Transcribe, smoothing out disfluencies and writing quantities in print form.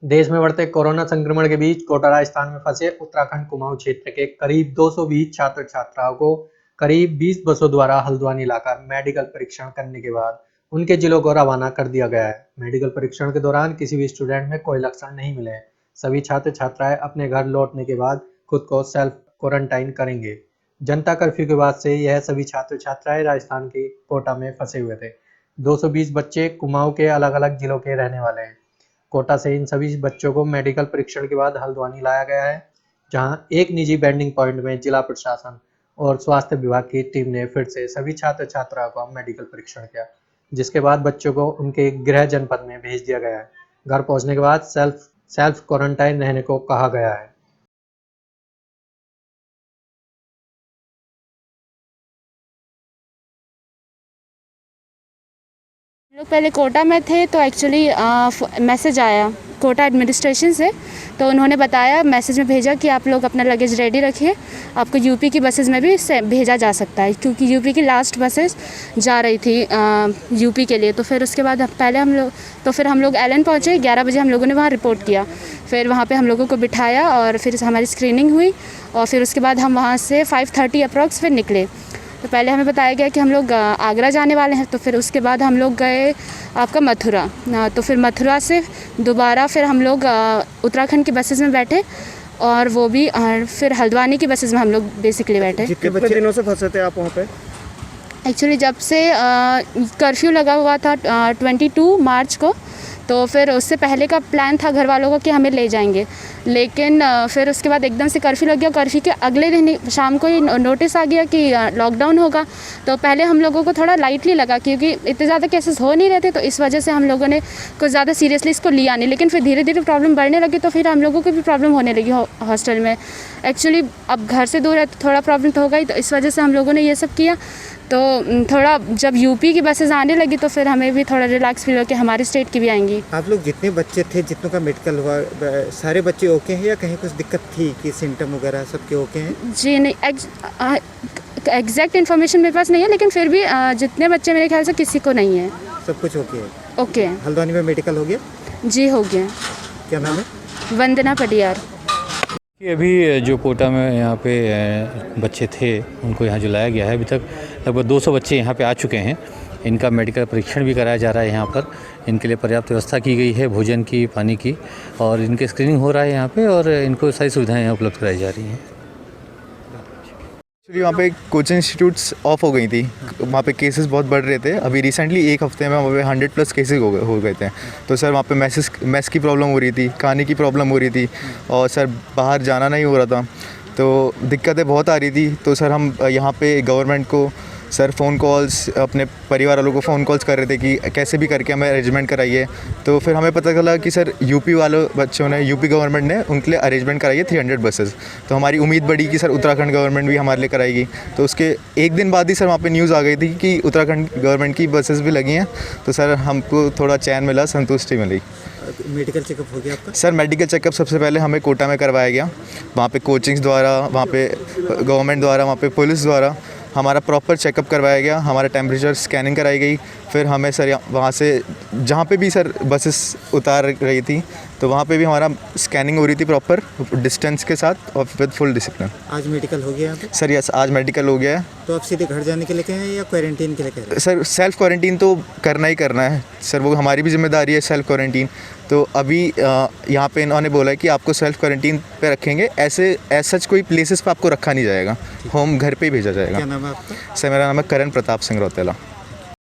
देश में बढ़ते कोरोना संक्रमण के बीच कोटा राजस्थान में फंसे उत्तराखंड कुमाऊं क्षेत्र के करीब 220 छात्र छात्राओं को करीब 20 बसों द्वारा हल्द्वानी लाकर मेडिकल परीक्षण करने के बाद उनके जिलों को रवाना कर दिया गया है। मेडिकल परीक्षण के दौरान किसी भी स्टूडेंट में कोई लक्षण नहीं मिले। सभी छात्र छात्राएं अपने घर लौटने के बाद खुद को सेल्फ क्वारंटाइन करेंगे। जनता कर्फ्यू के बाद से यह सभी छात्र छात्राएं राजस्थान के कोटा में फंसे हुए थे। 220 बच्चे कुमाऊं के अलग अलग जिलों के रहने वाले हैं। कोटा से इन सभी बच्चों को मेडिकल परीक्षण के बाद हल्द्वानी लाया गया है, जहां एक निजी बेंडिंग पॉइंट में जिला प्रशासन और स्वास्थ्य विभाग की टीम ने फिर से सभी छात्र छात्राओं का मेडिकल परीक्षण किया, जिसके बाद बच्चों को उनके गृह जनपद में भेज दिया गया है। घर पहुंचने के बाद सेल्फ क्वारंटाइन रहने को कहा गया है। हम लोग पहले कोटा में थे तो एक्चुअली मैसेज आया कोटा एडमिनिस्ट्रेशन से, तो उन्होंने बताया, मैसेज में भेजा कि आप लोग अपना लगेज रेडी रखिए, आपको यूपी की बसेस में भी भेजा जा सकता है, क्योंकि यूपी की लास्ट बसेस जा रही थी यूपी के लिए। तो फिर उसके बाद फिर हम लोग एलन पहुँचे। 11 बजे हम लोगों ने वहाँ रिपोर्ट किया। फिर वहाँ पे हम लोगों को बिठाया और फिर हमारी स्क्रीनिंग हुई और फिर उसके बाद हम वहाँ से 5:30 अप्रॉक्स फिर निकले। तो पहले हमें बताया गया कि हम लोग आगरा जाने वाले हैं, तो फिर उसके बाद हम लोग गए आपका मथुरा। तो फिर मथुरा से दोबारा फिर हम लोग उत्तराखंड की बसेस में बैठे और वो भी फिर हल्द्वानी की बसेस में हम लोग बेसिकली बैठे। कितने दिनों से फंसे थे आप वहाँ पे? एक्चुअली जब से कर्फ्यू लगा हुआ था 22 मार्च को, तो फिर उससे पहले का प्लान था घर वालों को कि हमें ले जाएंगे, लेकिन फिर उसके बाद एकदम से कर्फ्यू लग गया। कर्फ्यू के अगले दिन शाम को ही नोटिस आ गया कि लॉकडाउन होगा। तो पहले हम लोगों को थोड़ा लाइटली लगा, क्योंकि इतने ज़्यादा केसेस हो नहीं रहे थे, तो इस वजह से हम लोगों ने कुछ ज़्यादा सीरियसली इसको लिया नहीं। लेकिन फिर धीरे धीरे प्रॉब्लम बढ़ने लगी, तो फिर हम लोगों को भी प्रॉब्लम होने लगी हॉस्टल में। एक्चुअली अब घर से दूर है तो थोड़ा प्रॉब्लम तो होगा ही, तो इस वजह से हम लोगों ने ये सब किया। तो थोड़ा जब यूपी की बसेस आने लगी तो फिर हमें भी थोड़ा रिलैक्स फील हो कि हमारी स्टेट की भी आएंगी। आप लोग जितने बच्चे थे, जितनों का मेडिकल हुआ, सारे बच्चे ओके हैं या कहीं कुछ दिक्कत थी कि सिम्टम वगैरह सबके ओके हैं? जी नहीं, एग्जैक्ट इन्फॉर्मेशन मेरे पास नहीं है, लेकिन फिर भी जितने बच्चे मेरे ख्याल से किसी को नहीं है। सब कुछ ओके है? ओके। हल्द्वानी में मेडिकल हो गया? जी हो गया। क्या नाम है? वंदना पटियार। कि अभी जो कोटा में यहाँ पे बच्चे थे उनको यहाँ जो लाया गया है, अभी तक लगभग 200 बच्चे यहाँ पे आ चुके हैं। इनका मेडिकल परीक्षण भी कराया जा रहा है यहाँ पर। इनके लिए पर्याप्त व्यवस्था की गई है, भोजन की, पानी की, और इनके स्क्रीनिंग हो रहा है यहाँ पे और इनको सारी सुविधाएं यहाँ उपलब्ध कराई जा रही हैं। एक्चुअली वहाँ पे कोचिंग इंस्टीट्यूट्स ऑफ हो गई थी, वहाँ पे केसेस बहुत बढ़ रहे थे। अभी रिसेंटली एक हफ्ते में वहाँ पे 100+ केसेस हो गए थे। तो सर वहाँ पे मैस की प्रॉब्लम हो रही थी, खाने की प्रॉब्लम हो रही थी, और सर बाहर जाना नहीं हो रहा था, तो दिक्कतें बहुत आ रही थी। तो सर हम यहाँ पे गवर्नमेंट को सर फ़ोन कॉल्स, अपने परिवार वालों को फ़ोन कॉल्स कर रहे थे कि कैसे भी करके हमें अरेंजमेंट कराइए। तो फिर हमें पता चला कि सर यूपी वालों बच्चों ने, यूपी गवर्नमेंट ने उनके लिए अरेंजमेंट कराई है 300 बसेस। तो हमारी उम्मीद बढ़ी कि सर उत्तराखंड गवर्नमेंट भी हमारे लिए कराएगी। तो उसके एक दिन बाद ही सर वहाँ पे न्यूज़ आ गई थी कि उत्तराखंड गवर्नमेंट की बसेस भी लगी हैं। तो सर हमको थोड़ा चैन मिला, संतुष्टि मिली। मेडिकल चेकअप हो गया आपका? सर मेडिकल चेकअप सबसे पहले हमें कोटा में करवाया गया। वहाँ पे कोचिंग्स द्वारा, वहाँ पे गवर्नमेंट द्वारा, वहाँ पे पुलिस द्वारा हमारा प्रॉपर चेकअप करवाया गया। हमारा टेम्परेचर स्कैनिंग कराई गई। फिर हमें सर वहाँ से जहाँ पे भी सर बसेस उतार रही थी, तो वहाँ पे भी हमारा स्कैनिंग हो रही थी प्रॉपर डिस्टेंस के साथ और विद फुल डिसिप्लिन। आज मेडिकल हो गया यहाँ पे? सर यस, आज मेडिकल हो गया है। तो आप सीधे घर जाने के लिए कह रहे हैं या क्वारंटीन के लिए कह रहे हैं? सर सेल्फ क्वारंटीन तो करना ही करना है सर, वो हमारी भी जिम्मेदारी है सेल्फ क्वारंटीन। तो अभी यहाँ पे इन्होंने बोला है कि आपको सेल्फ क्वारंटीन पे रखेंगे, ऐसे सच कोई प्लेसेस पे आपको रखा नहीं जाएगा, होम घर पे ही भेजा जाएगा। क्या नाम है आपका? सर मेरा नाम है करण प्रताप सिंह रौतेला।